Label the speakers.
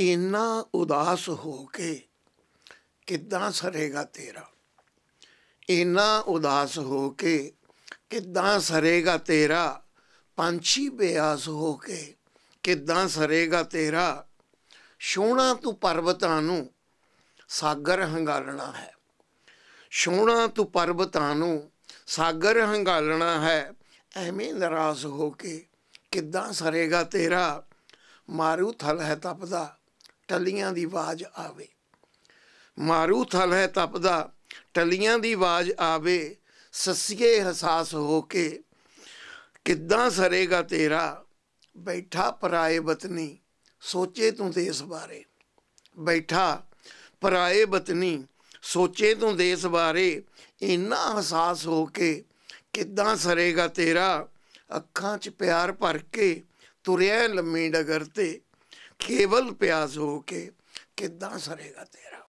Speaker 1: ਇੰਨਾ ਉਦਾਸ ਹੋ ਕੇ ਕਿੱਦਾਂ ਸਰੇਗਾ ਤੇਰਾ। ਇੰਨਾ ਉਦਾਸ ਹੋ ਕੇ ਕਿੱਦਾਂ ਸਰੇਗਾ ਤੇਰਾ। ਪੰਛੀ ਬੇਆਸ ਹੋ ਕੇ ਕਿੱਦਾਂ ਸਰੇਗਾ ਤੇਰਾ। ਸੋਹਣਾ ਤੂੰ ਪਰਬਤਾਂ ਨੂੰ ਸਾਗਰ ਹੰਗਾਲਣਾ ਹੈ। ਸੋਹਣਾ ਤੂੰ ਪਰਬਤਾਂ ਨੂੰ ਸਾਗਰ ਹੰਗਾਲਣਾ ਹੈ। ਐਵੇਂ ਨਿਰਾਸ਼ ਹੋ ਕੇ ਕਿੱਦਾਂ ਸਰੇਗਾ ਤੇਰਾ। ਮਾਰੂ ਥਲ ਹੈ ਤਪਦਾ ਟੱਲੀਆਂ ਦੀ ਆਵਾਜ਼ ਆਵੇ। ਮਾਰੂ ਥਲ ਹੈ ਤਪਦਾ ਟੱਲੀਆਂ ਦੀ ਆਵਾਜ਼ ਆਵੇ। ਸੱਸੀਏ ਹਸਾਸ ਹੋ ਕੇ ਕਿੱਦਾਂ ਸਰੇਗਾ ਤੇਰਾ। ਬੈਠਾ ਪਰਾਏ ਵਤਨੀ ਸੋਚੇ ਤੂੰ ਦੇਸ ਬਾਰੇ। ਬੈਠਾ ਪਰਾਏ ਵਤਨੀ ਸੋਚੇ ਤੂੰ ਦੇਸ ਬਾਰੇ। ਇੰਨਾ ਹਸਾਸ ਹੋ ਕੇ ਕਿੱਦਾਂ ਸਰੇਗਾ ਤੇਰਾ। ਅੱਖਾਂ 'ਚ ਪਿਆਰ ਭਰ ਕੇ ਤੁਰਿਆ ਲੰਮੀ ਡਗਰ 'ਤੇ ਕੇਵਲ ਪਿਆਸ ਹੋ ਕੇ ਕਿੱਦਾਂ ਸਰੇਗਾ ਤੇਰਾ।